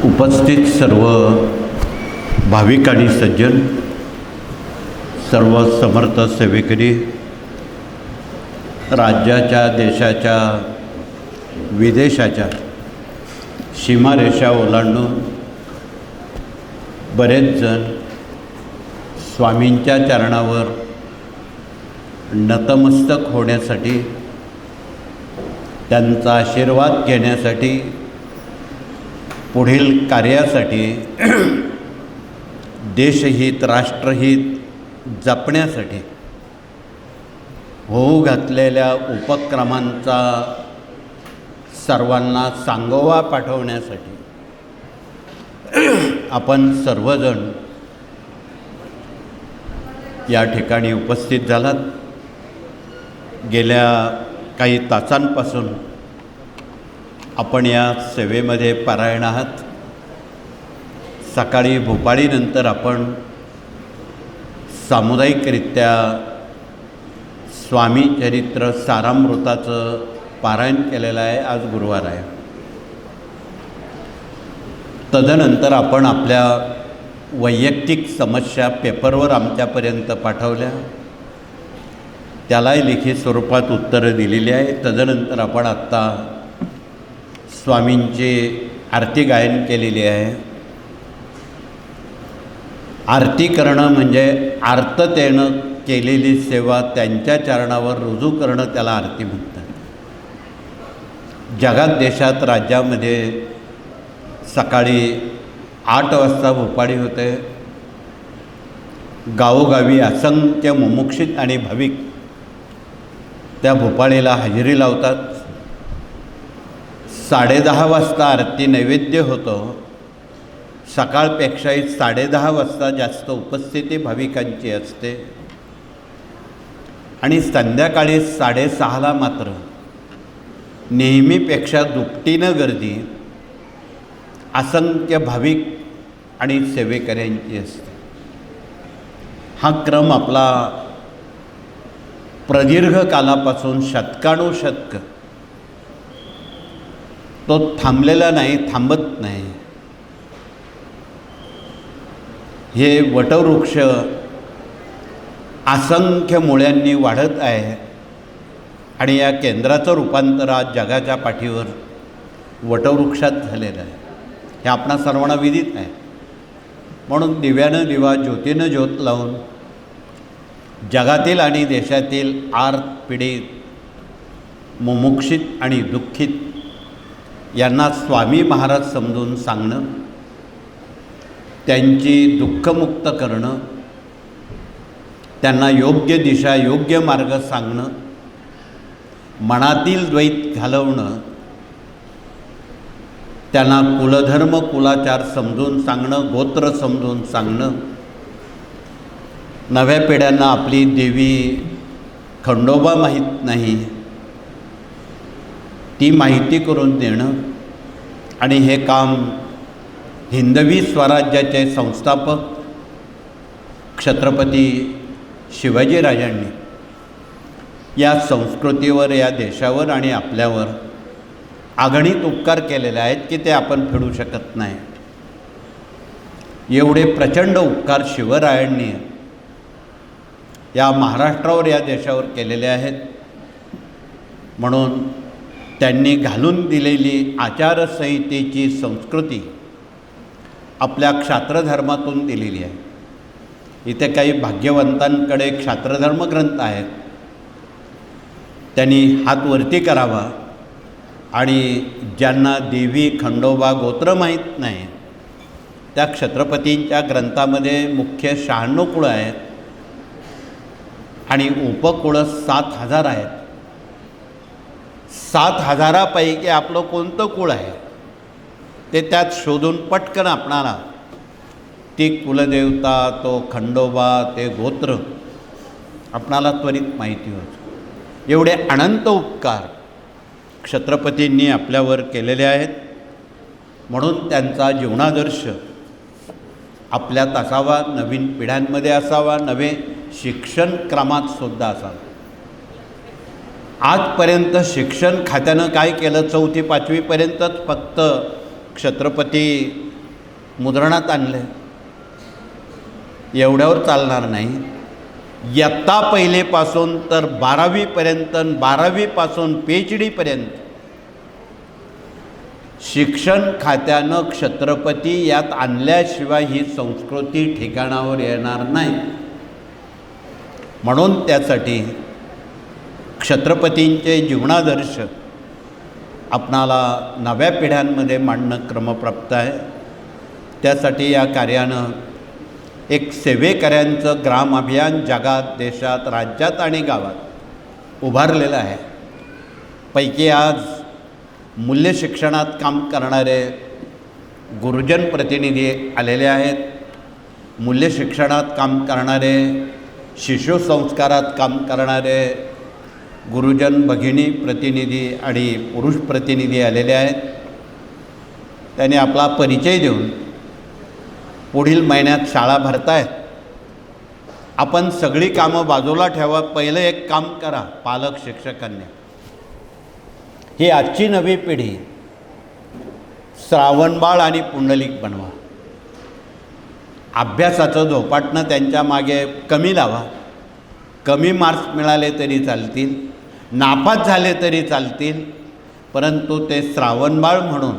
उपस्थित सर्व भाविक आणि सज्जन, सर्व समर्थ सेवेकरी, राज्याच्या, देशाच्या, विदेशाच्या सीमारेषा ओलांडून बरेच जण स्वामींच्या चरणावर नतमस्तक होण्यासाठी, त्यांचा आशीर्वाद घेण्यासाठी, पुढील कार्यासाठी, देशहित, राष्ट्रहित जपण्यासाठी होऊ घातलेल्या उपक्रमांचा सर्वांना सांगोवा पाठवण्यासाठी आपण सर्वजण या ठिकाणी उपस्थित झालात. गेल्या काही तासांपासून आपण या सेवेमध्ये पारायण आहात. सकाळी भोपाळीनंतर आपण सामुदायिकरित्या स्वामी चरित्र सारामृताचं पारायण केलेलं आहे. आज गुरुवार आहे. तदनंतर आपण आपल्या वैयक्तिक समस्या पेपरवर आमच्यापर्यंत पाठवल्या, त्यालाही लिखित स्वरूपात उत्तरं दिलेली आहे. तदनंतर आपण आत्ता स्वामींची आरती गायन केलेली आहे. आरती करणं म्हणजे आर्ततेनं केलेली सेवा त्यांच्या चरणावर रुजू करणं, त्याला आरती म्हणतात. जगात, देशात, राज्यामध्ये सकाळी 8 वाजता भोपाळी होते. गावोगावी असंख्य मुमुक्षित आणि भाविक त्या भोपाळीला हजेरी लावतात. 10:30 वाजता आरती नैवेद्य होतो. सकाळपेक्षाही 10:30 वाजता जास्त उपस्थिती भाविकांची असते आणि संध्याकाळी 6:30ला मात्र नेहमीपेक्षा दुपटीनं गर्दी असंख्य भाविक आणि सेवेकऱ्यांची असते. हा क्रम आपला प्रदीर्घ कालापासून शतकानुशतक तो थांबलेला नाही, थांबत नाही. हे वटवृक्ष असंख्य मुळ्यांनी वाढत आहे आणि या केंद्राचं रूपांतर आज जगाच्या पाठीवर वटवृक्षात झालेलं आहे. हे आपणा सर्वांना विदित आहे. म्हणून दिव्यानं दिवा, ज्योतीनं ज्योत लावून जगातील आणि देशातील आर्त, पीडित, मुमुक्षित आणि दुःखित यांना स्वामी महाराज समजून सांगणं, त्यांची दुःखमुक्त करणं, त्यांना योग्य दिशा, योग्य मार्ग सांगणं, मनातील द्वैत घालवणं, त्यांना कुलधर्म, कुलाचार समजून सांगणं, गोत्र समजून सांगणं, नव्या पिढ्यांना आपली देवी खंडोबा माहीत नाही ती माहिती करून देणं. आणि हे काम हिंदवी स्वराज्याचे संस्थापक छत्रपती शिवाजीराजांनी या संस्कृतीवर, या देशावर आणि आपल्यावर अगणित उपकार केलेले आहेत की ते आपण फेडू शकत नाही. एवढे प्रचंड उपकार शिवरायांनी या महाराष्ट्रावर, या देशावर केलेले आहेत. म्हणून त्यांनी घालून दिलेली आचारसंहितेची संस्कृती आपल्या क्षात्रधर्मातून दिलेली आहे. इथे काही भाग्यवंतांकडे क्षात्रधर्म ग्रंथ आहेत. त्यांनी हात वरती करावा आणि ज्यांना देवी, खंडोबा, गोत्र माहीत नाही, त्या छत्रपतींच्या ग्रंथामध्ये मुख्य 96 कुळं आहेत आणि उपकुळं 7000 आहेत. 7000पैकी आपलं कोणतं कुळ आहे ते त्यात शोधून पटकन आपणाला ती कुलदेवता, तो खंडोबा, ते गोत्र आपणाला त्वरित माहिती होतं. एवढे अनंत उपकार छत्रपतींनी आपल्यावर केलेले आहेत. म्हणून त्यांचा जीवनादर्श आपल्यात असावा, नवीन पिढ्यांमध्ये असावा, नवे शिक्षण क्रमात सुद्धा असावा. आजपर्यंत शिक्षण खात्यानं काय केलं, 4थी 5वीपर्यंतच फक्त छत्रपती मुद्रणात आणले, एवढ्यावर चालणार नाही. इयत्ता पहिलीपासून तर 12वीपर्यंत, 12वीपासून PhD पर्यंत शिक्षण खात्यानं छत्रपती यात आणल्याशिवाय ही संस्कृती ठिकाणावर येणार नाही. म्हणून त्यासाठी छत्रपतींचे जीवनादर्श आपणाला नव्या पिढ्यांमध्ये मांडणं क्रमप्राप्त आहे. त्यासाठी या कार्यानं एक सेवेकऱ्यांचं ग्राम अभियान जगात, देशात, राज्यात आणि गावात उभारलेलं आहे. पैकी आज मूल्य शिक्षणात काम करणारे गुरुजन प्रतिनिधी आलेले आहेत. मूल्य शिक्षणात काम करणारे, शिशुसंस्कारात काम करणारे गुरुजन भगिनी प्रतिनिधी आणि पुरुष प्रतिनिधी आलेले आहेत. त्यांनी आपला परिचय देऊन पुढील महिन्यात शाळा भरतायत. आपण सगळी कामं बाजूला ठेवा, पहिलं एक काम करा, पालक शिक्षकांनी. ही आजची नवी पिढी श्रावणबाळ आणि पुंडलिक बनवा. अभ्यासाचं झोपाटणं त्यांच्या मागे कमी लावा. कमी मार्क्स मिळाले तरी चालतील, नापास झाले तरी चालतील, परंतु ते श्रावणबाळ म्हणून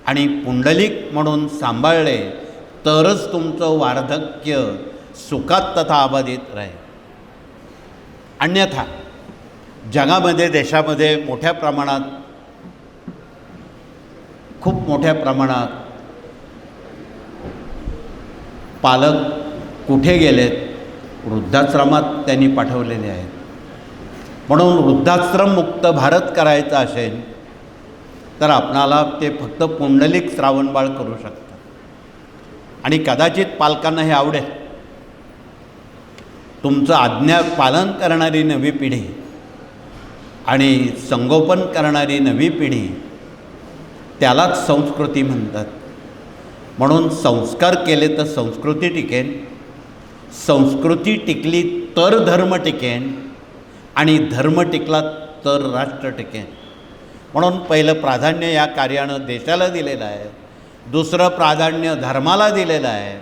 आणि पुंडलिक म्हणून सांभाळले तरच तुमचं वार्धक्य सुखात तथा अबाधित राहील. अन्यथा जगामध्ये, देशामध्ये मोठ्या प्रमाणात, खूप मोठ्या प्रमाणात पालक कुठे गेलेत? वृद्धाश्रमात त्यांनी पाठवलेले आहेत. म्हणून वृद्धाश्रममुक्त भारत करायचा असेल तर आपणाला ते फक्त पुंडलिक श्रावणबाळ करू शकतात. आणि कदाचित पालकांना हे आवडेल. तुमचं आज्ञा पालन करणारी नवी पिढी आणि संगोपन करणारी नवी पिढी, त्यालाच संस्कृती म्हणतात. म्हणून संस्कार केले तर संस्कृती टिकेन, संस्कृती टिकली तर धर्म टिकेन, आणि धर्म टिकला तर राष्ट्र टिकेन. म्हणून पहिलं प्राधान्य या कार्यानं देशाला दिलेलं आहे, दुसरं प्राधान्य धर्माला दिलेलं आहे,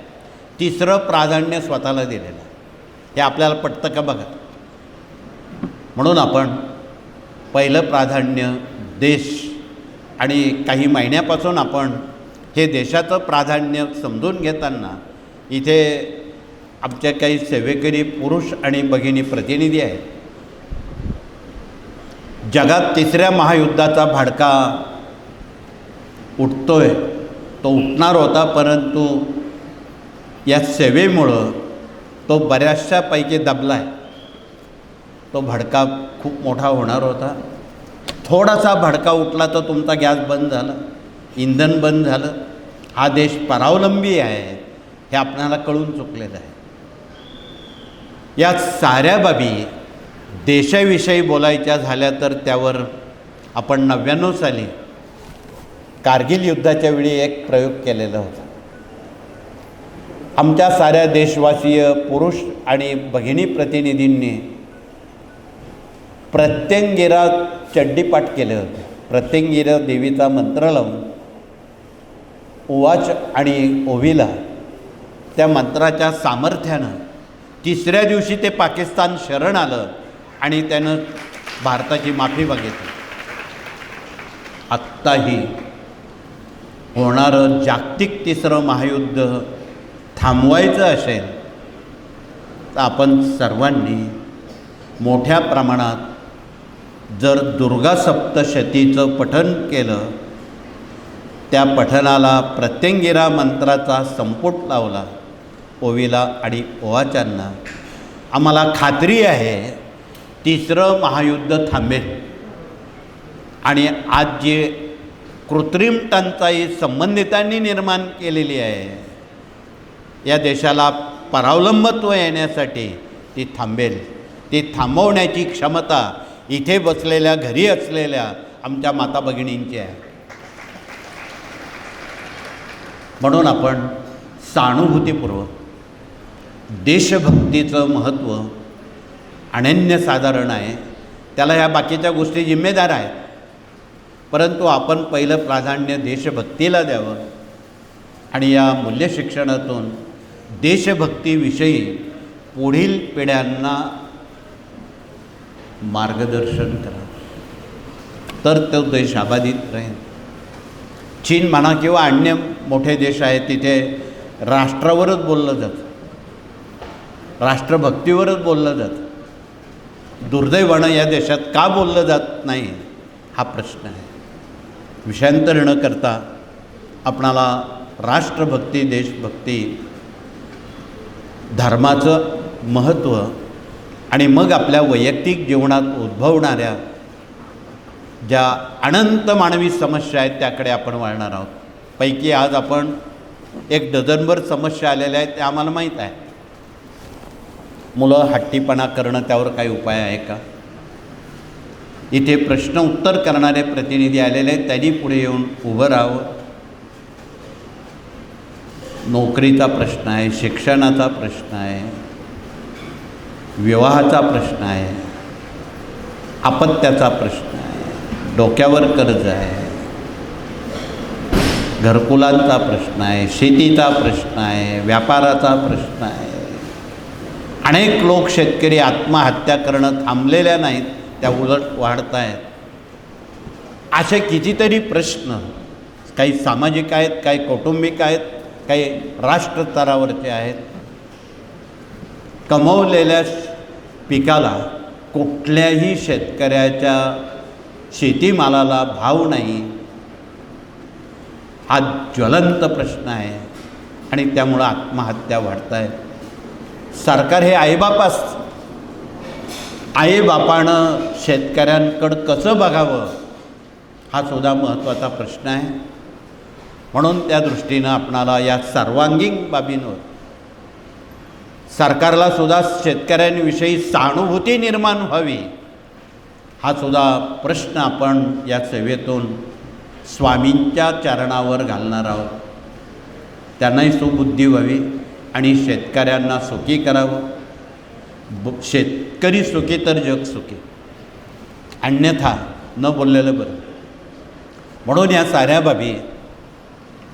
तिसरं प्राधान्य स्वतःला दिलेलं आहे. हे आपल्याला पटतं का बघा. म्हणून आपण पहिलं प्राधान्य देश, आणि काही महिन्यापासून आपण हे देशाचं प्राधान्य समजून घेताना इथे आमचे काही सेवेकरी पुरुष आणि भगिनी प्रतिनिधी आहेत. जगात 3ऱ्या महायुद्धाचा भडका उठतोय, तो उठणार होता, परंतु या सेवेमुळं तो बऱ्याचशापैकी दबला आहे. तो भडका खूप मोठा होणार होता. थोडासा भडका उठला तर तुमचा गॅस बंद झाला, इंधन बंद झालं. हा देश परावलंबी आहे हे आपल्याला कळून चुकलेलं आहे. या साऱ्या बाबी देशाविषयी बोलायच्या झाल्या तर त्यावर आपण 99 साली कारगिल युद्धाच्या वेळी एक प्रयोग केलेला होता. आमच्या साऱ्या देशवासीय पुरुष आणि भगिनी प्रतिनिधींनी प्रत्यंगिरा चड्डीपाठ केले होते. प्रत्यंगिरा देवीचा मंत्र लावून उवाच आणि ओवीला त्या मंत्राच्या सामर्थ्यानं 3ऱ्या दिवशी ते पाकिस्तान शरण आलं आणि त्यानं भारताची माफी मागितली. आत्ताही होणारं जागतिक 3रं महायुद्ध थांबवायचं असेल तर आपण सर्वांनी मोठ्या प्रमाणात जर दुर्गा सप्तशतीचं पठण केलं, त्या पठणाला प्रत्यंगिरा मंत्राचा संपुट लावला ओवीला आणि ओवाच्यांना, आम्हाला खात्री आहे 3रं महायुद्ध थांबेल. आणि आज जे कृत्रिम टंचाई संबंधितांनी निर्माण केलेली आहे या देशाला परावलंबत्व येण्यासाठी ती थांबेल. ती थांबवण्याची क्षमता इथे बसलेल्या, घरी असलेल्या आमच्या माता भगिनींची आहे. म्हणून आपण सहानुभूतीपूर्वक देशभक्तीचं महत्त्व अनन्यसाधारण आहे त्याला ह्या बाकीच्या गोष्टी जिम्मेदार आहेत, परंतु आपण पहिलं प्राधान्य देशभक्तीला द्यावं आणि या मूल्यशिक्षणातून देशभक्तीविषयी पुढील पिढ्यांना मार्गदर्शन करावं, तर तो देश अबाधित राहील. चीन म्हणा किंवा अन्य मोठे देश आहेत, तिथे राष्ट्रावरच बोललं जातं, राष्ट्रभक्तीवरच बोललं जातं. दुर्दैवानं या देशात का बोललं जात नाही हा प्रश्न आहे. विषयांतर न करता आपणाला राष्ट्रभक्ती, देशभक्ती, धर्माचं महत्त्व आणि मग आपल्या वैयक्तिक जीवनात उद्भवणाऱ्या ज्या अनंत मानवी समस्या आहेत त्याकडे आपण वळणार आहोत. पैकी आज आपण 1 डझनभर समस्या आलेल्या आहेत, त्या आम्हाला माहीत आहे. मुलं हट्टीपणा करणं, त्यावर काही उपाय आहे का? इथे प्रश्न उत्तर करणारे प्रतिनिधी आलेले आहेत, त्यांनी पुढे येऊन उभं राहावं. नोकरीचा प्रश्न आहे, शिक्षणाचा प्रश्न आहे, विवाहाचा प्रश्न आहे, अपत्याचा प्रश्न आहे, डोक्यावर कर्ज आहे, घरकुलांचा प्रश्न आहे, शेतीचा प्रश्न आहे, व्यापाराचा प्रश्न आहे. अनेक लोक शेतकरी आत्महत्या करणं थांबलेल्या नाहीत, त्या उलट वाढत आहेत. असे कितीतरी प्रश्न, काही सामाजिक आहेत, काही कौटुंबिक आहेत, काही राष्ट्रस्तरावरचे आहेत. कमवलेल्या पिकाला, कुठल्याही शेतकऱ्याच्या शेतीमालाला भाव नाही, हा ज्वलंत प्रश्न आहे आणि त्यामुळं आत्महत्या वाढत आहेत. सरकार हे आईबाप असतं, आईबापानं शेतकऱ्यांकडं कसं बघावं हा सुद्धा महत्त्वाचा प्रश्न आहे. म्हणून त्या दृष्टीनं आपणाला या सर्वांगीण बाबींवर सरकारला सुद्धा शेतकऱ्यांविषयी सहानुभूती निर्माण व्हावी हा सुद्धा प्रश्न आपण या सेवेतून स्वामींच्या चरणावर घालणार आहोत. त्यांनाही सुबुद्धी व्हावी आणि शेतकऱ्यांना सुखी करावं. शेतकरी सुखी तर जग सुखी, अन्यथा न बोललेलं बरं. म्हणून या साऱ्या बाबी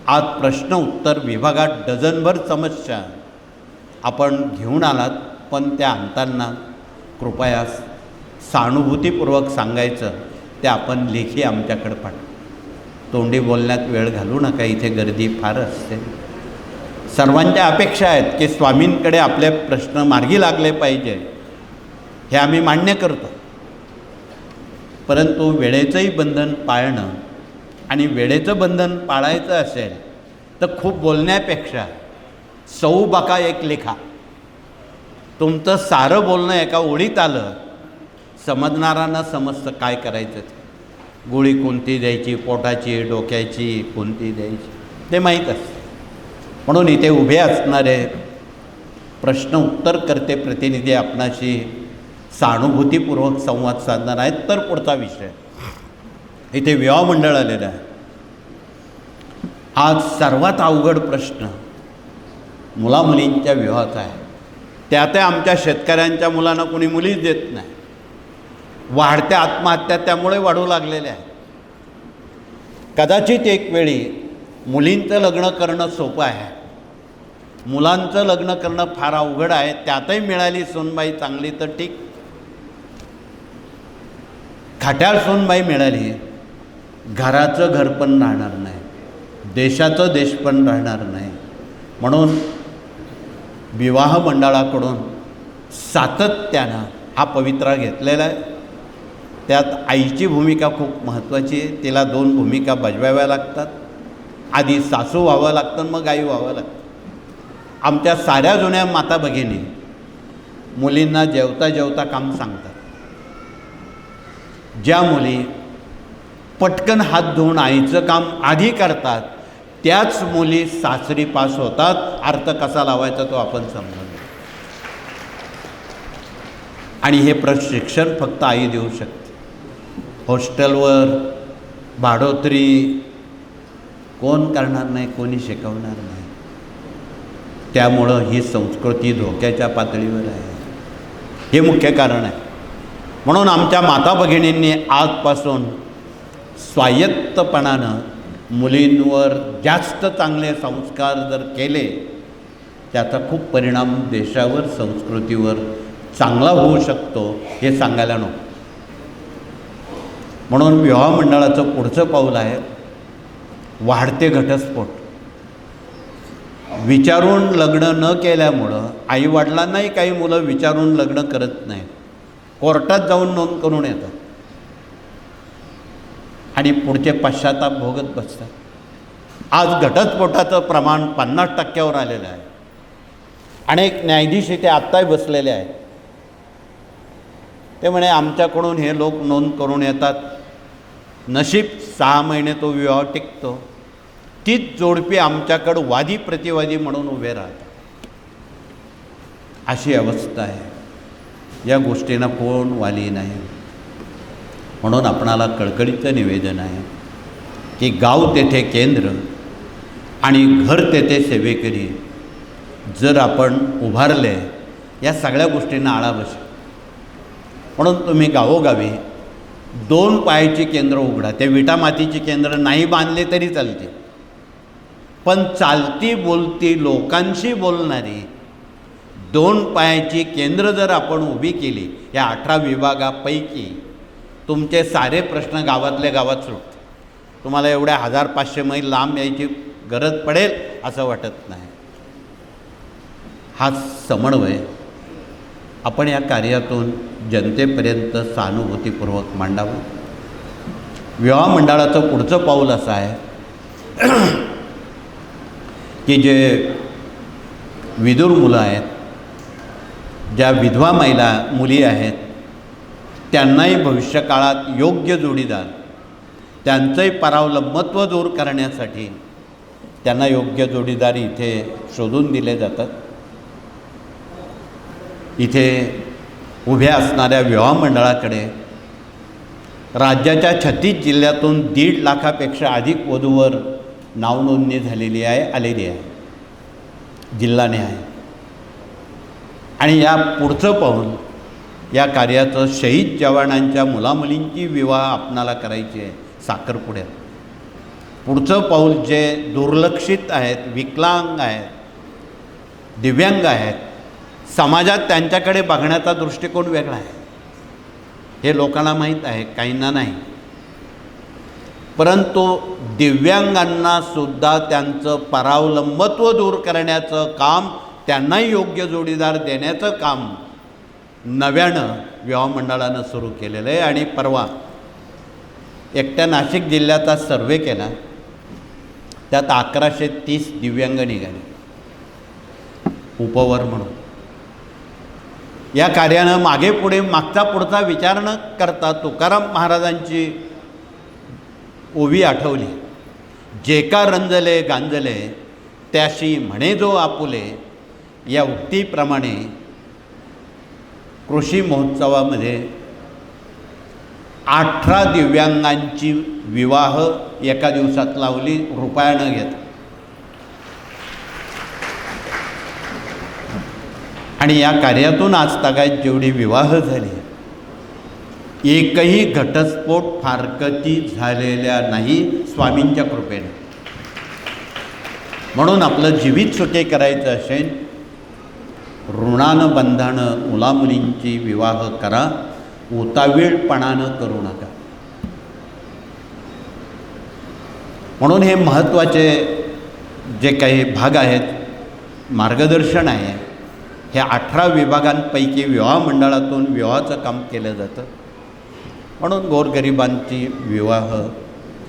आज प्रश्न उत्तर विभागात डझनभर समस्या आपण घेऊन आलात, पण त्या आणताना कृपया सहानुभूतीपूर्वक सांगायचं ते आपण लेखी आमच्याकडे पाठवा. तोंडी बोलण्यात वेळ घालू नका, इथे गर्दी फार असते. सर्वांच्या अपेक्षा आहेत की स्वामींकडे आपले प्रश्न मार्गी लागले पाहिजे, हे आम्ही मान्य करतो. परंतु वेळेचंही बंधन पाळणं आणि वेळेचं बंधन पाळायचं असेल तर खूप बोलण्यापेक्षा सौबाका एक लेखा. तुमचं सारं बोलणं एका ओळीत आलं, समजणाऱ्यांना समजतं काय करायचं ते. गोळी कोणती द्यायची, पोटाची, डोक्याची कोणती द्यायची ते माहीत असतं. म्हणून इथे उभे असणारे प्रश्न उत्तर करते प्रतिनिधी आपणाशी सहानुभूतीपूर्वक संवाद साधणार आहेत. तर पुढचा विषय, इथे विवाह मंडळ आलेलं आहे. आज सर्वात अवघड प्रश्न मुलामुलींच्या विवाहाचा आहे. त्यात आमच्या शेतकऱ्यांच्या मुलांना कोणी मुलीच देत नाही. वाढत्या आत्महत्या त्यामुळे वाढू लागलेल्या आहेत. कदाचित एक वेळी मुलींचं लग्न करणं सोपं आहे, मुलांचं लग्न करणं फार अवघड आहे. त्यातही मिळाली सूनबाई चांगली तर ठीक, खट्याळ सूनबाई मिळाली, घराचं घर पण राहणार नाही, देशाचं देश पण राहणार नाही. म्हणून विवाह मंडळाकडून सातत्यानं हा पवित्रा घेतलेला आहे. त्यात आईची भूमिका खूप महत्त्वाची आहे. तिला 2 भूमिका बजवाव्या लागतात. आधी सासू व्हावं लागतं, मग आई व्हावं लागतं. आमच्या साऱ्या जुन्या माता भगिनी मुलींना जेवता जेवता काम सांगतात. ज्या मुली पटकन हात धुवून आईचं काम आधी करतात त्याच मुली सासरी पास होतात. अर्थ कसा लावायचा तो आपण समजून, आणि हे प्रशिक्षण फक्त आई देऊ शकते. हॉस्टेलवर भाडोत्री कोण करणार नाही, कोणी शिकवणार नाही. त्यामुळं ही संस्कृती धोक्याच्या पातळीवर आहे. हे मुख्य कारण आहे. म्हणून आमच्या माता भगिनींनी आजपासून स्वायत्तपणानं मुलींवर जास्त चांगले संस्कार जर केले, त्याचा खूप परिणाम देशावर, संस्कृतीवर चांगला होऊ शकतो हे सांगायला नको. म्हणून विवाह मंडळाचं पुढचं पाऊल आहे वाढते घटस्फोट. विचारून लग्न न केल्यामुळं आईवडिलांनाही काही मुलं विचारून लग्न करत नाहीत, कोर्टात जाऊन नोंद करून येतात आणि पुढचे पश्चाताप भोगत बसतात. आज घटस्फोटाचं प्रमाण 50% आलेलं आहे. अनेक न्यायाधीश इथे आत्ताही बसलेले आहेत. ते म्हणे आमच्याकडून हे लोक नोंद करून येतात, नशीब 6 महिने तो विवाह टिकतो, तीच जोडपी आमच्याकडं वादी प्रतिवादी म्हणून उभे राहतात. अशी अवस्था आहे. या गोष्टींना कोण वाली नाही. म्हणून आपणाला कळकळीचं निवेदन आहे की गाव तेथे केंद्र आणि घर तेथे सेवेकरी जर आपण उभारले, या सगळ्या गोष्टींना आळा बसेल. म्हणून तुम्ही गावोगावी 2 पायाची केंद्र उघडा. ते विटा मातीची केंद्र नाही बांधले तरी चालते, पण चालती बोलती लोकांशी बोलणारी 2 पायाची केंद्र जर आपण उभी केली, या 18 विभागापैकी तुमचे सारे प्रश्न गावातल्या गावात सुटते. तुम्हाला एवढ्या 1500 मैल लांब यायची गरज पडेल असं वाटत नाही. हा समन्वय आपण या कार्यातून जनतेपर्यंत सहानुभूतीपूर्वक मांडावा. विवाह मंडळाचं पुढचं पाऊल असं आहे की जे विदुर मुलं आहेत, ज्या विधवा महिला मुली आहेत, त्यांनाही भविष्यकाळात योग्य जोडीदार, त्यांचंही परावलंबत्व दूर करण्यासाठी त्यांना योग्य जोडीदार इथे शोधून दिले जातात. इथे उभ्या असणाऱ्या विवाह मंडळाकडे राज्याच्या 36 जिल्ह्यातून 1.5 लाखापेक्षा अधिक वधूवर नावनोंदणी झालेली आहे, आलेली आहे, जिल्हाने आहे. आणि या पुढचं पाऊल या कार्याचं शहीद जवानांच्या मुलामुलींची विवाह आपणाला करायची आहे साखरपुड्यात. पुढचं पाऊल जे दुर्लक्षित आहेत, विकलांग आहेत, दिव्यांग आहेत, समाजात त्यांच्याकडे बघण्याचा दृष्टिकोन वेगळा आहे. हे लोकांना माहीत आहे, काहींना नाही. परंतु दिव्यांगांनासुद्धा त्यांचं परावलंबत्व दूर करण्याचं काम, त्यांनाही योग्य जोडीदार देण्याचं काम नव्यानं विवाह मंडळानं सुरू केलेलं आहे. आणि परवा एकट्या नाशिक जिल्ह्याचा सर्वे केला, त्यात 1130 दिव्यांग निघाले उपवर म्हणून. या कार्यानं मागे पुढे मागचा पुढचा विचार न करता तुकाराम महाराजांची ओवी आठवली. जे का रंजले गांजले त्याशी म्हणे जो आपुले, या उक्तीप्रमाणे कृषी महोत्सवामध्ये 18 दिव्यांगांची विवाह एका दिवसात लावली, रुपया न घेता. आणि या कार्यातून आज तागायत जेवढी विवाह झाली, एकही घटस्फोट फारकती झालेल्या नाही स्वामींच्या कृपेने. म्हणून आपलं जीवित सुखे करायचं असेल, ऋणानं बंधानं मुलामुलींची विवाह करा, उतावीळपणानं करू नका. म्हणून हे महत्त्वाचे जे काही भाग आहेत, मार्गदर्शन आहे, ह्या 18 विभागांपैकी विवाह मंडळातून विवाहाचं काम केलं जातं. म्हणून गोरगरिबांची विवाह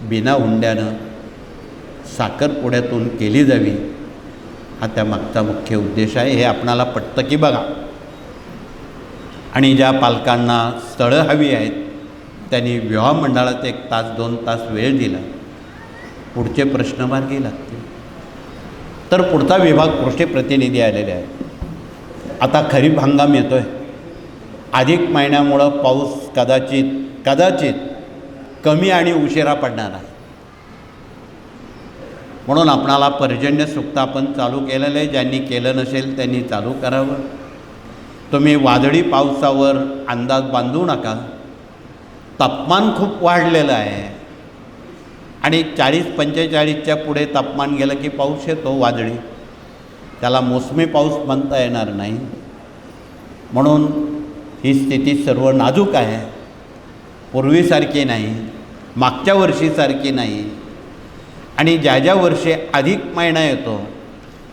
बिना हुंड्यानं साखरपुड्यातून केली जावी, हा त्यामागचा मुख्य उद्देश आहे. हे आपणाला पटतं की बघा. आणि ज्या पालकांना स्थळं हवी आहेत, त्यांनी विवाह मंडळात 1 तास 2 तास वेळ दिला, पुढचे प्रश्न मार्गी लागतील. तर पुढचा विभाग कृषी प्रतिनिधी आलेले आहेत. आता खरीप हंगाम येतो आहे. अधिक महिन्यामुळं पाऊस कदाचित कमी आणि उशिरा पडणार आहे. म्हणून आपणाला पर्जन्य सूक्त आपण चालू केलेलं आहे. ज्यांनी केलं नसेल त्यांनी चालू करावं. तुम्ही वादळी पावसावर अंदाज बांधू नका. तापमान खूप वाढलेलं आहे आणि 40-45च्या पुढे तापमान गेलं की पाऊस येतो वादळी. त्याला मोसमी पाऊस म्हणता येणार नाही. म्हणून ही स्थिती सर्व नाजूक आहे. पूर्वीसारखी नाही, मागच्या वर्षीसारखी नाही. आणि ज्या वर्षी अधिक महिना येतो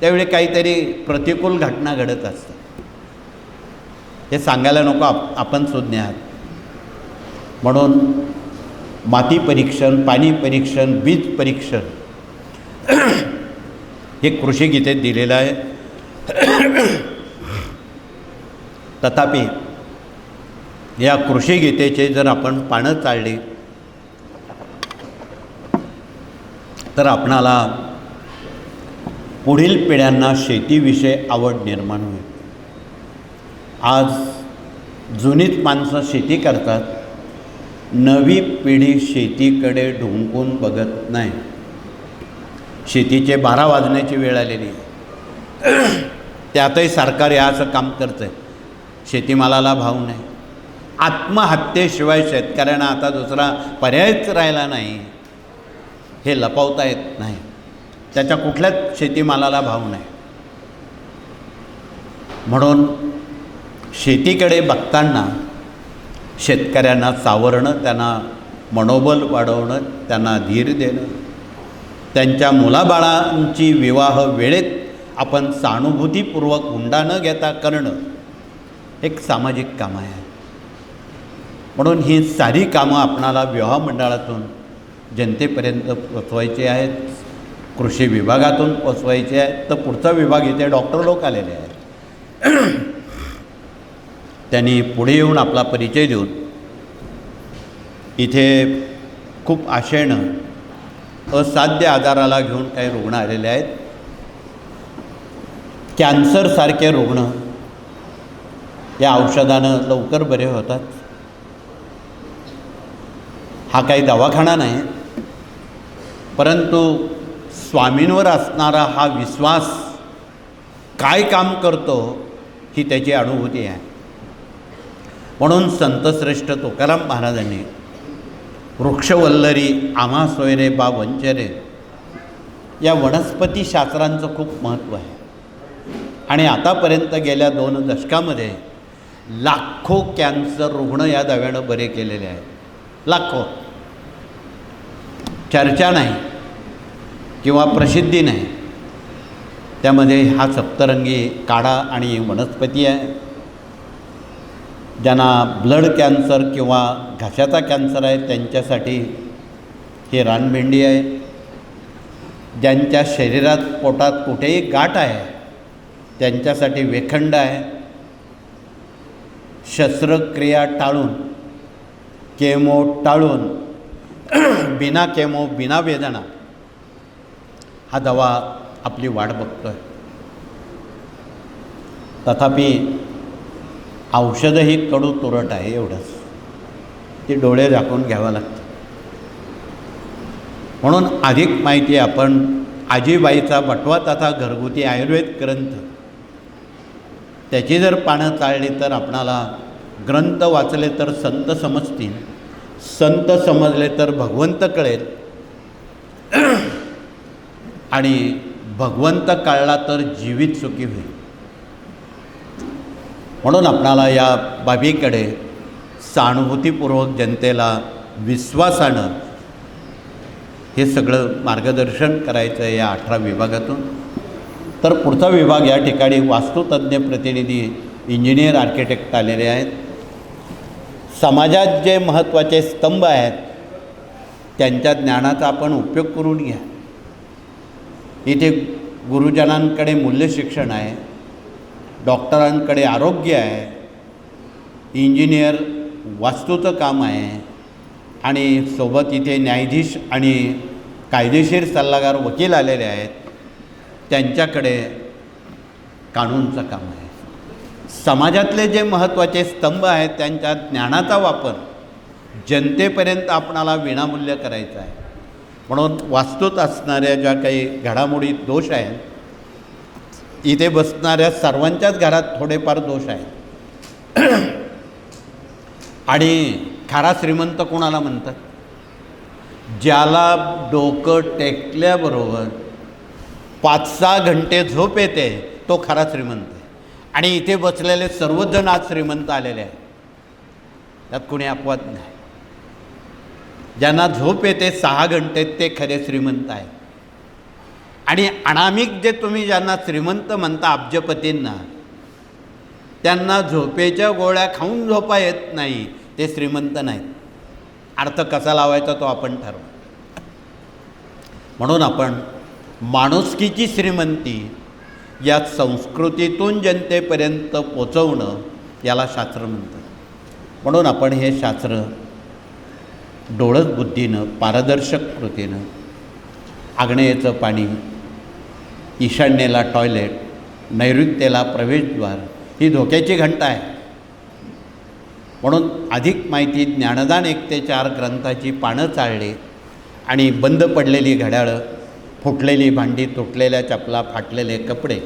त्यावेळी काहीतरी प्रतिकूल घटना घडत असतात. हे सांगायला नको आपण सुज्ञ आहात. म्हणून माती परीक्षण, पाणी परीक्षण, बीज परीक्षण हे कृषी गीतेत दिलेलं आहे. तथापि या कृषी गीतेचे जर आपण पानं चालली तर आपणाला पुढील पिढ्यांना शेतीविषयी आवड निर्माण होईल. आज जुनीच माणसं शेती करतात, नवी पिढी शेतीकडे ढुंकून बघत नाही. शेतीचे 12 वाजण्याची वेळ आलेली आहे, त्यातही सरकार या असं काम करतं आहे. शेतीमालाला भाव नाही. आत्महत्येशिवाय शेतकऱ्यांना आता दुसरा पर्यायच राहिला नाही. हे लपवता येत नाही. त्याच्या कुठल्याच शेतीमालाला भाव नाही. म्हणून शेतीकडे बघताना शेतकऱ्यांना सावरणं, त्यांना मनोबल वाढवणं, त्यांना धीर देणं, त्यांच्या मुलाबाळांची विवाह वेळेत आपण सहानुभूतीपूर्वक हुंडा न घेता करणं एक सामाजिक कामं आहे. म्हणून ही सारी कामं आपणाला विवाह मंडळातून जनतेपर्यंत पोचवायची आहेत, कृषी विभागातून पोचवायचे आहेत. तर पुढचा विभाग इथे डॉक्टर लोक आलेले आहेत. त्यांनी पुढे येऊन आपला परिचय देऊन इथे खूप आशेनं असाध्य आजाराला घेऊन काही रुग्ण आलेले आहेत. कॅन्सरसारखे रुग्ण या औषधानं लवकर बरे होतात. हा काही दवाखाना नाही, परंतु स्वामींवर असणारा हा विश्वास काय काम करतो ही त्याची अनुभूती आहे. म्हणून संतश्रेष्ठ तुकाराम महाराजांनी वृक्षवल्लरी आम्हा सोयरे बा वंचरे या वनस्पतीशास्त्रांचं खूप महत्त्व आहे. आणि आतापर्यंत गेल्या 2 दशकामध्ये लाखो कॅन्सर रुग्ण या दाव्यानं बरे केलेले आहेत. लाखो. चर्चा नाही किंवा प्रसिद्धी नाही. त्यामध्ये हा सप्तरंगी काढा आणि वनस्पती आहे. ज्यांना ब्लड कॅन्सर किंवा घशाचा कॅन्सर आहे त्यांच्यासाठी हे रानभेंडी आहे. ज्यांच्या शरीरात पोटात कुठेही गाठ आहे त्यांच्यासाठी वेखंड आहे. शस्त्रक्रिया टाळून, केमो टाळून, बिना केमो, बिना वेदना हा दवा आपली वाट बघतो आहे. तथापि औषधही कडू तुरट आहे. एवढंच ते डोळे झाकून घ्यावं लागतं. म्हणून अधिक माहिती आपण आजीबाईचा बटवा तथा घरगुती आयुर्वेद ग्रंथ त्याची जर पानं चाळली तर आपणाला ग्रंथ वाचले तर संत समजतील, संत समजले तर भगवंत कळेल, आणि भगवंत कळला तर जीवित सुखी होईल. म्हणून आपणाला या बाबीकडे सहानुभूतीपूर्वक जनतेला विश्वासानं हे सगळं मार्गदर्शन करायचं आहे या 18 विभागातून. तर पुढचा विभाग या ठिकाणी वास्तुतज्ञ प्रतिनिधी, इंजिनियर, आर्किटेक्ट आलेले आहेत. समाजात जे महत्त्वाचे स्तंभ आहेत त्यांच्या ज्ञानाचा आपण उपयोग करून घ्या. इथे गुरुजनांकडे मूल्यशिक्षण आहे, डॉक्टरांकडे आरोग्य आहे, इंजिनियर वास्तूचं काम आहे, आणि सोबत इथे न्यायाधीश आणि कायदेशीर सल्लागार वकील आलेले आहेत, त्यांच्याकडे कानूनचं काम आहे. समाजातले जे महत्त्वाचे स्तंभ आहेत त्यांच्या ज्ञानाचा वापर जनतेपर्यंत आपणाला विनामूल्य करायचा आहे. म्हणून वास्तूत असणाऱ्या ज्या काही घडामोडी दोष आहेत, इथे बसणाऱ्या सर्वांच्याच घरात थोडेफार दोष आहेत. आणि खरा श्रीमंत कोणाला म्हणतात? ज्याला डोकं टेकल्याबरोबर 5-6 घंटे झोप येते तो खरा श्रीमंत आहे. आणि इथे बसलेले सर्वजण आज श्रीमंत आलेले आहेत, त्यात कोणी अपवाद नाही. ज्यांना झोप येते 6 घंटे ते खरे श्रीमंत आहेत. आणि अनामिक जे तुम्ही ज्यांना श्रीमंत म्हणता अब्जपतींना, त्यांना झोपेच्या गोळ्या खाऊन झोपा येत नाही, ते श्रीमंत नाहीत. अर्थ कसा लावायचा तो आपण ठरवू. म्हणून आपण माणुसकीची श्रीमंती या संस्कृतीतून जनतेपर्यंत पोचवणं याला शास्त्र म्हणतात. म्हणून आपण हे शास्त्र डोळस बुद्धीनं, पारदर्शक कृतीनं, आग्नेयेचं पाणी, ईशान्येला टॉयलेट, नैऋत्येला प्रवेशद्वार ही धोक्याची घंटा आहे. म्हणून अधिक माहिती ज्ञानदान 1 ते 4 ग्रंथाची पानं चाळली आणि बंद पडलेली घड्याळं, फुटलेली भांडी, तुटलेल्या चपला, फाटलेले कपडे,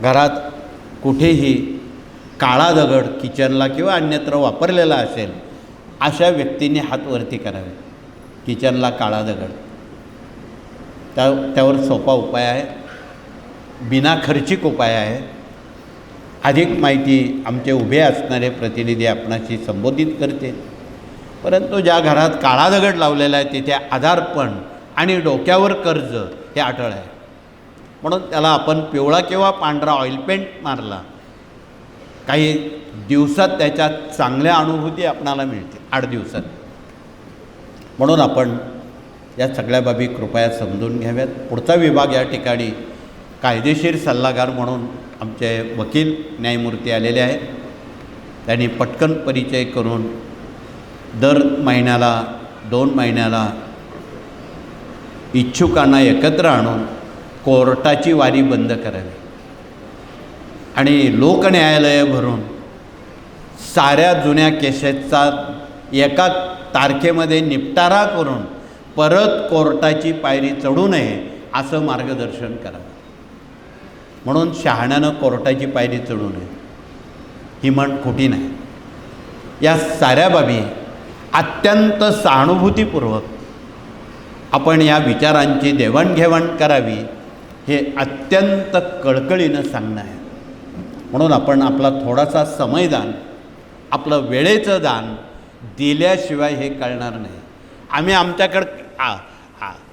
घरात कुठेही काळा दगड किचनला किंवा अन्यत्र वापरलेला असेल अशा व्यक्तींनी हात वरती करावे. किचनला काळा दगड, त्यावर सोपा उपाय आहे, बिना खर्चिक उपाय आहे. अधिक माहिती आमचे उभे असणारे प्रतिनिधी आपणाशी संबोधित करते. परंतु ज्या घरात काळा दगड लावलेला आहे तिथे आजारपण आणि डोक्यावर कर्ज हे अटळ आहे. म्हणून त्याला आपण पिवळा किंवा पांढरा ऑइल पेंट मारला, काही दिवसात त्याच्यात चांगल्या अनुभूती आपणाला मिळते, 8 दिवसात. म्हणून आपण या सगळ्या बाबी कृपया समजून घ्याव्यात. पुढचा विभाग या ठिकाणी कायदेशीर सल्लागार म्हणून आमचे वकील न्यायमूर्ती आलेले आहेत. त्यांनी पटकन परिचय करून दर महिन्याला 2 महिन्याला इच्छुकांना एकत्र आणून कोर्टाची वारी बंद करावी आणि लोकन्यायालयं भरून साऱ्या जुन्या केसेसचा एका तारखेमध्ये निपटारा करून परत कोर्टाची पायरी चढू नये असं मार्गदर्शन करावं. म्हणून शहाण्यानं कोर्टाची पायरी चढू नये ही म्हण खोटी नाही. या साऱ्या बाबी अत्यंत सहानुभूतीपूर्वक आपण या विचारांची देवाणघेवाण करावी हे अत्यंत कळकळीनं सांगणं आहे. म्हणून आपण आपला थोडासा समयदान, आपलं वेळेचं दान दिल्याशिवाय हे कळणार नाही. आम्ही आमच्याकडं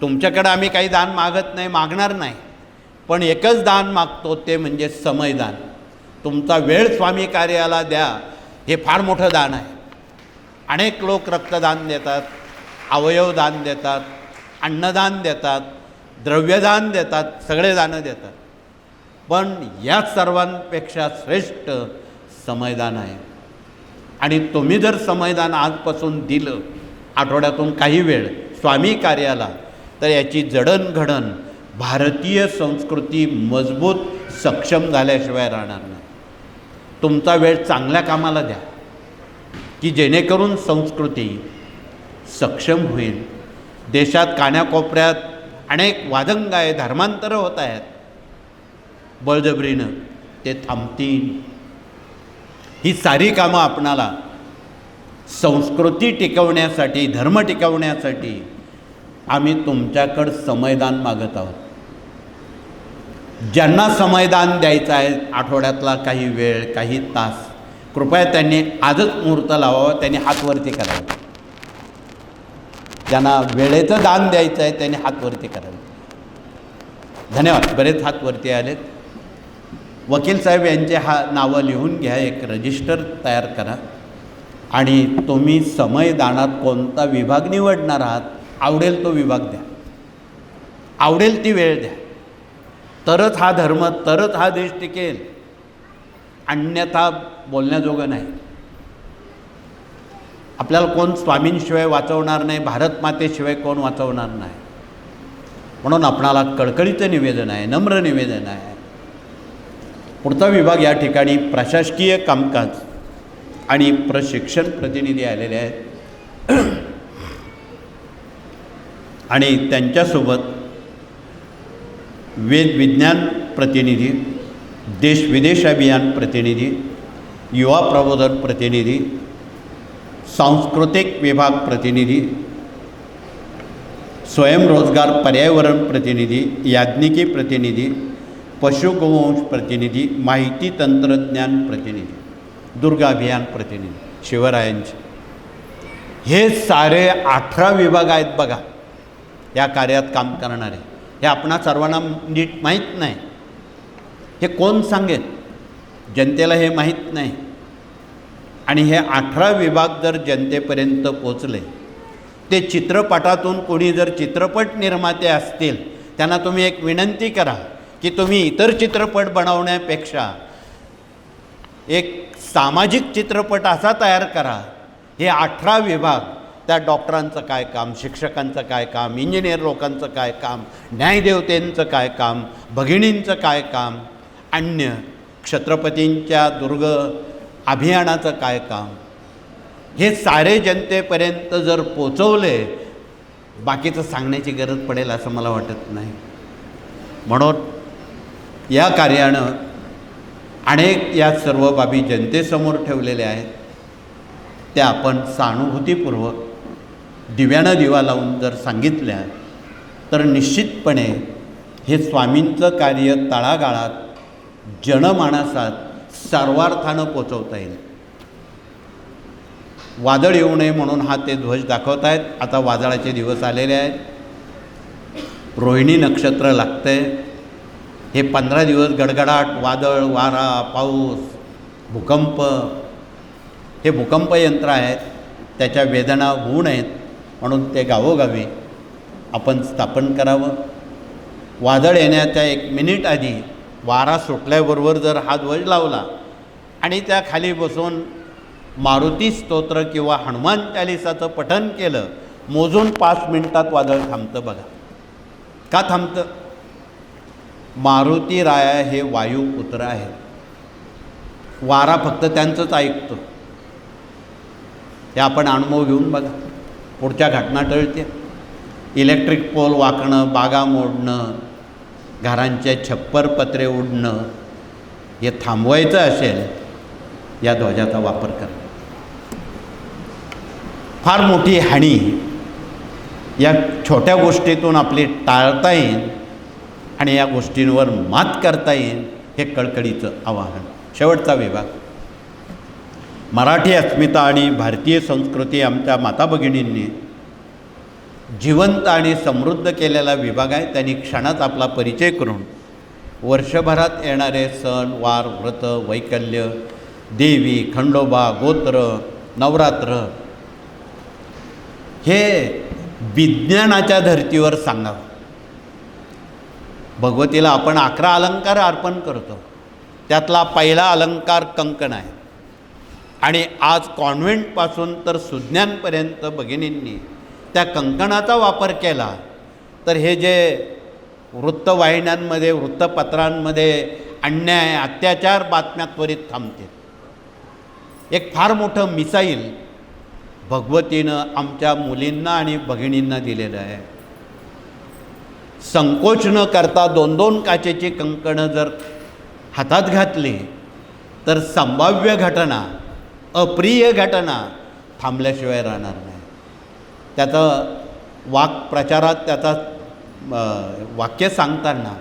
तुमच्याकडं आम्ही काही दान मागत नाही, मागणार नाही, पण एकच दान मागतो ते म्हणजे समयदान. तुमचा वेळ स्वामी कार्याला द्या, हे फार मोठं दान आहे. अनेक लोक रक्तदान देतात, अवयवदान देतात, अन्नदान देतात, द्रव्यदान देतात, सगळे दानं देतात. पण या सर्वांपेक्षा श्रेष्ठ समयदान आहे. आणि तुम्ही जर समयदान आजपासून दिलं, आठवड्यातून काही वेळ स्वामी कार्याला, तर याची जडणघडण भारतीय संस्कृती मजबूत सक्षम झाल्याशिवाय राहणार नाही. तुमचा वेळ चांगल्या कामाला द्या की जेणेकरून संस्कृती सक्षम होईल. देशात कान्याकोपऱ्यात अनेक वादंग आहे, धर्मांतरं होत आहेत, बळजबरीनं ते थांबतील. ही सारी कामं आपणाला संस्कृती टिकवण्यासाठी, धर्म टिकवण्यासाठी आम्ही तुमच्याकडं समयदान मागत आहोत. ज्यांना समयदान द्यायचं आहे, आठवड्यातला काही वेळ, काही तास, कृपया त्यांनी आजच मुहूर्त लावावा, त्यांनी हातवरती करावे. ज्यांना वेळेचं दान द्यायचं आहे त्यांनी हातवरती करावे. धन्यवाद. बरेच हातवरती आलेत. वकील साहेब यांचे नावं लिहून घ्या, एक रजिस्टर तयार करा आणि तुम्ही समयदानात कोणता विभाग निवडणार आहात, आवडेल तो विभाग द्या, आवडेल ती वेळ द्या. तरच हा धर्म, तरच हा देश टिकेल. अन्यथा बोलण्याजोगं नाही. आपल्याला कोण स्वामींशिवाय वाचवणार नाही, भारत मातेशिवाय कोण वाचवणार नाही. म्हणून आपणाला कळकळीचं निवेदन आहे, नम्र निवेदन आहे. पुढचा विभाग या ठिकाणी प्रशासकीय कामकाज आणि प्रशिक्षण प्रतिनिधी आलेले आहेत आणि त्यांच्यासोबत वेद विज्ञान प्रतिनिधी, देश विदेश अभियान प्रतिनिधी, युवा प्रबोधन प्रतिनिधी, सांस्कृतिक विभाग प्रतिनिधी, स्वयंरोजगार पर्यावरण प्रतिनिधी, याज्ञिकी प्रतिनिधी, पशुगोवंश प्रतिनिधी, माहिती तंत्रज्ञान प्रतिनिधी, दुर्ग अभियान प्रतिनिधी, शिवरायांचे हे सारे 18 विभाग आहेत बघा या कार्यात काम करणारे. हे आपणा सर्वांना नीट माहीत नाही. हे कोण सांगेल? जनतेला हे माहीत नाही. आणि हे 18 विभाग जर जनतेपर्यंत पोचले, ते चित्रपटातून कोणी जर चित्रपट निर्माते असतील त्यांना तुम्ही एक विनंती करा की तुम्ही इतर चित्रपट बनवण्यापेक्षा एक सामाजिक चित्रपट असा तयार करा. हे 18 विभाग, त्या डॉक्टरांचं काय काम, शिक्षकांचं काय काम, इंजिनियर लोकांचं काय काम, न्यायदेवतेंचं काय काम, भगिनींचं काय काम, अन्य छत्रपतींच्या दुर्ग अभियानाचं काय काम, हे सारे जनतेपर्यंत जर पोचवले, बाकीचं सांगण्याची गरज पडेल असं मला वाटत नाही. म्हणून या कार्यानं अनेक या सर्व बाबी जनतेसमोर ठेवलेल्या आहेत. त्या आपण सहानुभूतीपूर्वक दिव्यानं दिवा लावून जर सांगितल्या तर निश्चितपणे हे स्वामींचं कार्य तळागाळात जनमानसात सर्वार्थानं पोचवता येईल. वादळ येऊ नये म्हणून हा ते ध्वज दाखवत आहेत. आता वादळाचे दिवस आलेले आहेत. रोहिणी नक्षत्र लागतं आहे. हे 15 दिवस गडगडाट, वादळ, वारा, पाऊस, भूकंप, हे भूकंप यंत्र आहेत. त्याच्या वेदना होऊ नयेत म्हणून ते गावोगावी आपण स्थापन करावं. वादळ येण्याच्या 1 मिनिट आधी वारा सुटल्याबरोबर जर हा ध्वज लावला आणि त्या खाली बसून मारुती स्तोत्र किंवा हनुमान चालिसाचं पठण केलं, मोजून 5 मिनिटात वादळ थांबतं. बघा का थांबतं? मारुती राया हे वायुपुत्र आहेत. वारा फक्त त्यांचंच ऐकतो. हे आपण अनुभव घेऊन बघा. पुढच्या घटना टळते. इलेक्ट्रिक पोल वाकणं, बागा मोडणं, घरांचे छप्पर पत्रे उडणं, हे थांबवायचं असेल या ध्वजाचा वापर करा. फार मोठी हानी या छोट्या गोष्टीतून आपली टाळता येईल आणि या गोष्टींवर मात करता येईल, हे कळकळीचं आवाहन. शेवटचा विभाग मराठी अस्मिता आणि भारतीय संस्कृती आमच्या माता भगिनींनी जिवंत आणि समृद्ध केलेला विभाग आहे. त्यांनी क्षणात आपला परिचय करून वर्षभरात येणारे सण, वार, व्रत, वैकल्य, देवी, खंडोबा, गोत्र, नवरात्र हे विज्ञानाच्या धर्तीवर सांगावं. भगवतीला आपण 11 अलंकार अर्पण करतो. त्यातला पहिला अलंकार कंकण आहे. आणि आज कॉन्व्हेंटपासून तर सुज्ञांपर्यंत भगिनींनी त्या कंकणाचा वापर केला तर हे जे वृत्तवाहिन्यांमध्ये, वृत्तपत्रांमध्ये अन्याय, अत्याचार बातम्या त्वरित थांबतील. एक फार मोठं मिसाईल भगवतीनं आमच्या मुलींना आणि भगिनींना दिलेलं आहे. संकोच न करता 2-2 काचेची कंकणं जर हातात घातली तर संभाव्य घटना, अप्रिय घटना थांबल्याशिवाय राहणार नाही. त्याचं प्रचारात त्याचा वाक्य सांगताना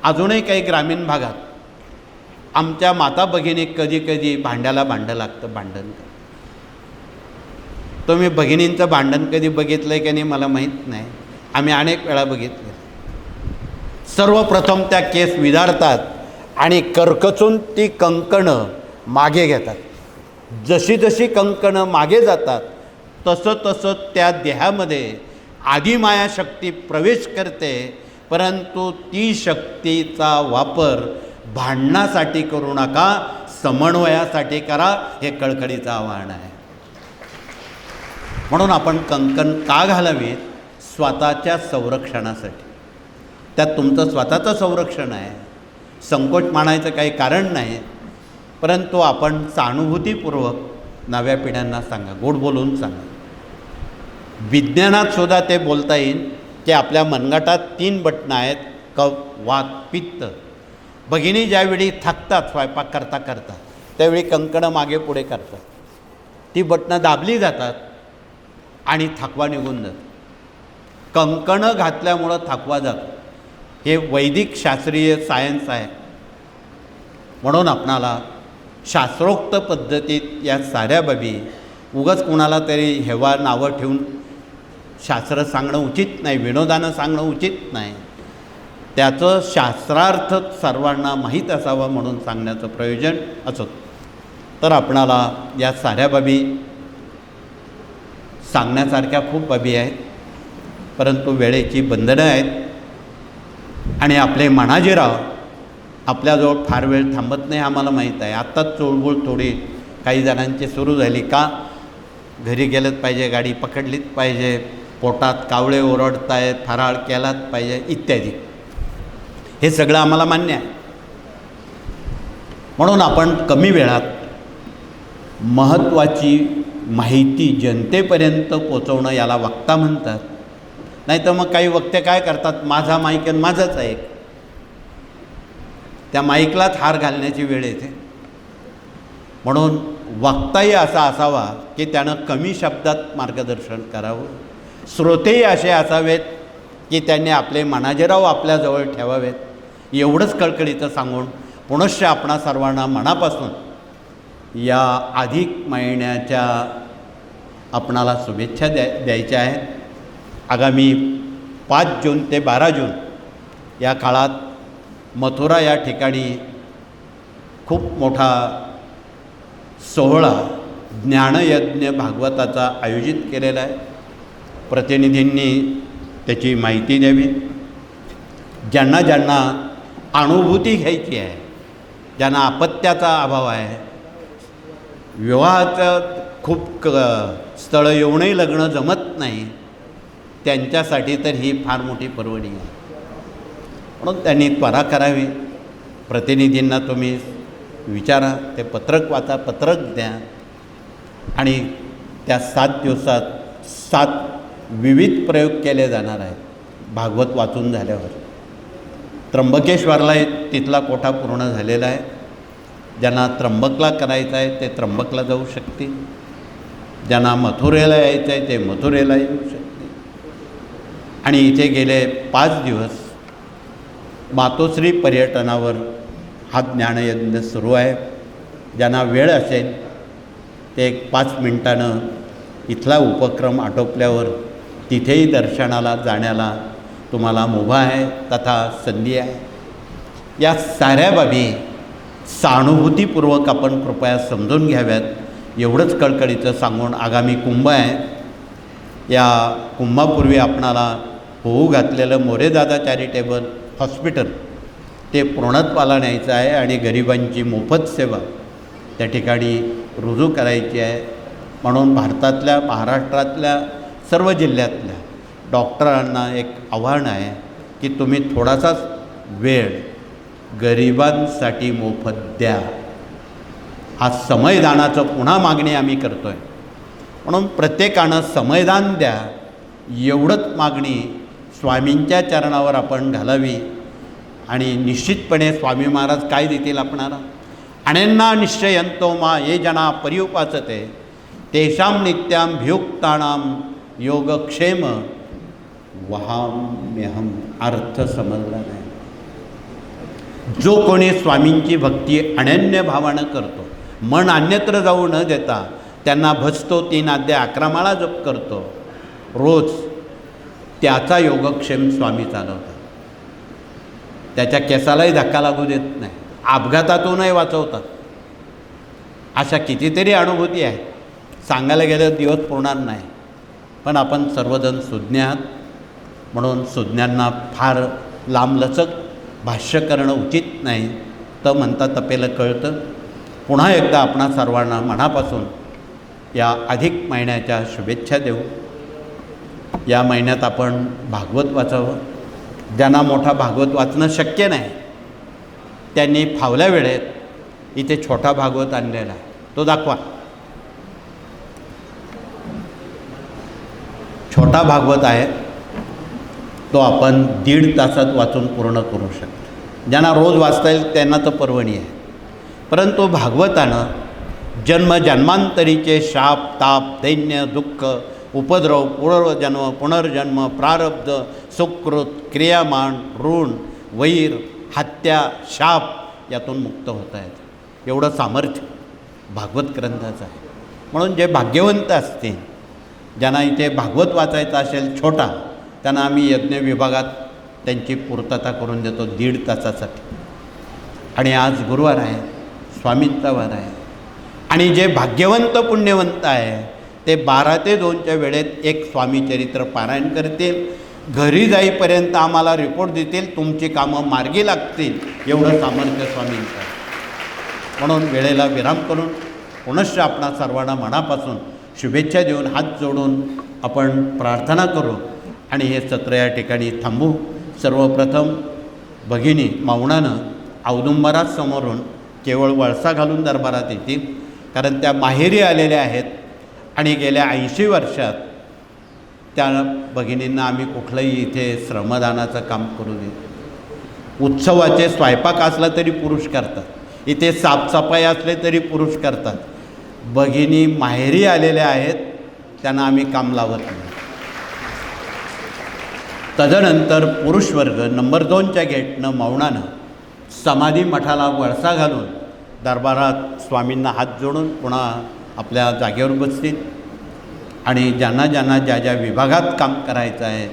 अजूनही काही ग्रामीण भागात आमच्या माता भगिनी कधी कधी भांड्याला भांडं लागतं, भांडण. तुम्ही भगिनींचं भांडण कधी बघितलं आहे की नाही मला माहीत नाही. आम्ही अनेक वेळा बघितले. सर्वप्रथम त्या केस विदारतात आणि करकचून ती कंकणं मागे घेतात. जशी जशी कंकणं मागे जातात तसं तसं त्या देहामध्ये आदिमाया शक्ती प्रवेश करते. परंतु ती शक्तीचा वापर भांडणासाठी करू नका, समन्वयासाठी करा, हे कळकळीचं आव्हान आहे. म्हणून आपण कंकण का घालावीत? स्वतःच्या संरक्षणासाठी. त्यात तुमचं स्वतःचं संरक्षण आहे. संकोच मानायचं काही कारण नाही. परंतु आपण सहानुभूतीपूर्वक नव्या पिढ्यांना सांगा, गोड बोलून सांगा. विज्ञानात सुद्धा ते बोलता येईल की आपल्या मनगटात 3 बटणं आहेत, कफ, वात, पित्त. भगिनी ज्यावेळी थकतात स्वयंपाक करता करता त्यावेळी कंकणं मागे पुढे करतात. ती बटणं दाबली जातात आणि थकवा निघून जातो. कंकणं घातल्यामुळं थकवा जातो. हे वैदिक शास्त्रीय सायन्स आहे. म्हणून आपणाला शास्त्रोक्त पद्धतीत या साऱ्या बाबी उगाच कोणाला तरी हेवा नावं ठेवून शास्त्र सांगणं उचित नाही, विनोदानं सांगणं उचित नाही. त्याचं शास्त्रार्थ सर्वांना माहीत असावं म्हणून सांगण्याचं प्रयोजन असतं. तर आपणाला या साऱ्या बाबी सांगण्यासारख्या खूप बाबी आहेत, परंतु वेळेची बंधनं आहेत आणि आपले मनाजीराव आपल्याजवळ फार वेळ थांबत नाही आम्हाला माहीत आहे. आत्ताच चुळबुळ थोडी काही जणांची सुरू झाली का घरी गेलंच पाहिजे, गाडी पकडलीच पाहिजे, पोटात कावळे ओरडत आहेत, फराळ केलाच पाहिजे इत्यादी. हे सगळं आम्हाला मान्य आहे. म्हणून आपण कमी वेळात महत्त्वाची माहिती जनतेपर्यंत पोचवणं याला वक्ता म्हणतात. नाही तर मग काही वक्ते काय करतात, माझा माईक आणि माझंच ऐक, त्या माईकलाच हार घालण्याची वेळ येते. म्हणून वक्ताही असा असावा की त्यानं कमी शब्दात मार्गदर्शन करावं. श्रोतेही असे असावेत की त्यांनी आपले मनाजीराव आपल्याजवळ ठेवावेत. एवढंच कळकळीचं सांगून पुनश्च आपणा सर्वांना मनापासून या अधिक महिन्याच्या आपणाला शुभेच्छा द्यायच्या आहेत. आगामी 5 जून ते 12 जून या काळात मथुरा या ठिकाणी खूप मोठा सोहळा ज्ञानयज्ञ भागवताचा आयोजित केलेला आहे. प्रतिनिधींनी त्याची माहिती द्यावी. ज्यांना ज्यांना अनुभूती घ्यायची आहे, ज्यांना अपत्याचा अभाव आहे, विवाहाचं खूप स्थळं येऊनही लग्न जमत नाही, त्यांच्यासाठी तर ही फार मोठी पर्वणी आहे. म्हणून त्यांनी त्वरा करावी. प्रतिनिधींना तुम्ही विचारा, ते पत्रक वाचा, पत्रक द्या आणि त्या 7 दिवसात 7 विविध प्रयोग केले जाणार आहेत भागवत वाचून झाल्यावर. त्र्यंबकेश्वरला तिथला कोठा पूर्ण झालेला आहे. ज्यांना त्र्यंबकला करायचं आहे ते त्र्यंबकला जाऊ शकतील, ज्यांना मथुरेला यायचं आहे ते मथुरेला येऊ शकतील. आणि इथे गेले 5 दिवस मातोश्री पर्यटनावर हा ज्ञानयज्ञ सुरू आहे. ज्यांना वेळ असेल ते 5 मिनिटानं इथला उपक्रम आटोपल्यावर तिथेही दर्शनाला जाण्याला तुम्हाला मुभा आहे तथा संधी आहे. या साऱ्या बाबी सहानुभूतीपूर्वक आपण कृपया समजून घ्याव्यात एवढंच कळकळीचं सांगून आगामी कुंभ आहे. या कुंभापूर्वी आपणाला होऊ घातलेलं मोरेदादा चॅरिटेबल हॉस्पिटल ते पूर्णत्वाला न्यायचं आहे आणि गरिबांची मोफत सेवा त्या ठिकाणी रुजू करायची आहे. म्हणून भारतातल्या, महाराष्ट्रातल्या सर्व जिल्ह्यातल्या डॉक्टरांना एक आव्हान आहे की तुम्ही थोडासाच वेळ गरिबांसाठी मोफत द्या. हा समयदानाचं पुन्हा मागणी आम्ही करतो आहे. म्हणून प्रत्येकानं समयदान द्या एवढंच मागणी स्वामींच्या चरणावर आपण घालावी. आणि निश्चितपणे स्वामी महाराज काय देतील आपणाला, अनेन्ना निश्चयंतो मा ये जना पर्युपासते तेषां नित्यां भियुक्तानां योगक्षेम वहाम्यहम. अर्थ समजला नाही. जो कोणी स्वामींची भक्ती अनन्य भावानं करतो, मन अन्यत्र जाऊ न देता त्यांना भजतो, 3 अध्याय 11 माळा जप करतो रोज, त्याचा योगक्षेम स्वामी चालवतात. त्याच्या केसालाही धक्का लागू देत नाही, अपघातातूनही वाचवतात. अशा कितीतरी अनुभूती आहेत, सांगायला गेलं दिवस पुरणार नाही. पण आपण सर्वजण सुज्ञ आहात, म्हणून सुज्ञांना फार लांबलचक भाष्य करणं उचित नाही. तर म्हणता तपेलं कळतं. पुन्हा एकदा आपणा सर्वांना मनापासून या अधिक महिन्याच्या शुभेच्छा देऊ. या महिन्यात आपण भागवत वाचावं. ज्यांना मोठा भागवत वाचणं शक्य नाही त्यांनी फावल्या वेळेत इथे छोटा भागवत आणलेला आहे, तो दाखवा. छोटा भागवत आहे तो आपण 1.5 तासात वाचून पूर्ण करू शकतो. ज्यांना रोज वाचता येईल त्यांना तर पर्वणी आहे. परंतु भागवतानं जन्म जन्मांतरीचे शाप ताप दैन्य दुःख उपद्रव पूर्वजन्म पुनर्जन्म प्रारब्ध सुकृत क्रियामान ऋण वैर हत्या शाप यातून मुक्त होता येतं. एवढं सामर्थ्य भागवत ग्रंथाचं आहे. म्हणून जे भाग्यवंत असतील, ज्यांना इथे भागवत वाचायचा असेल छोटा, त्यांना आम्ही यज्ञ विभागात त्यांची पूर्तता करून देतो 1.5 तासासाठी. आणि आज गुरुवार आहे, स्वामींचा वार आहे. आणि जे भाग्यवंत पुण्यवंत आहे ते 12 ते 2च्या वेळेत एक स्वामीचरित्र पारायण करतील. घरी जाईपर्यंत आम्हाला रिपोर्ट देतील, तुमची कामं मार्गी लागतील. एवढं सामर्थ्य स्वामींचं आहे. म्हणून वेळेला विराम करून पुनश्च आपणा सर्वांना मनापासून शुभेच्छा देऊन हात जोडून आपण प्रार्थना करू आणि हे सत्र या ठिकाणी थांबू. सर्वप्रथम भगिनी मावणानं औदुंबरात समोरून केवळ वळसा घालून दरबारात येतील, कारण त्या माहेरी आलेल्या आहेत आणि गेल्या 80 वर्षात त्या भगिनींना आम्ही कुठलंही इथे श्रमदानाचं काम करू देत. उत्सवाचे स्वयंपाक असला तरी पुरुष करतात, इथे साफसफाई असले तरी पुरुष करतात. भगिनी माहेरी आलेल्या आहेत, त्यांना आम्ही काम लावत नाही. तदनंतर पुरुषवर्ग नंबर 2च्या गेटनं मौनानं समाधी मठाला वळसा घालून दरबारात स्वामींना हात जोडून पुन्हा आपल्या जागेवर बसतील. आणि ज्यांना ज्यांना ज्या ज्या विभागात काम करायचं आहे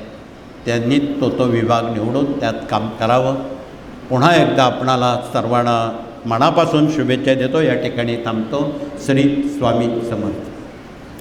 त्यांनी तो विभाग निवडून त्यात काम करावं. पुन्हा एकदा आपणाला सर्वांना मनापासून शुभेच्छा देतो. या ठिकाणी थांबतो. श्री स्वामी समर्थ.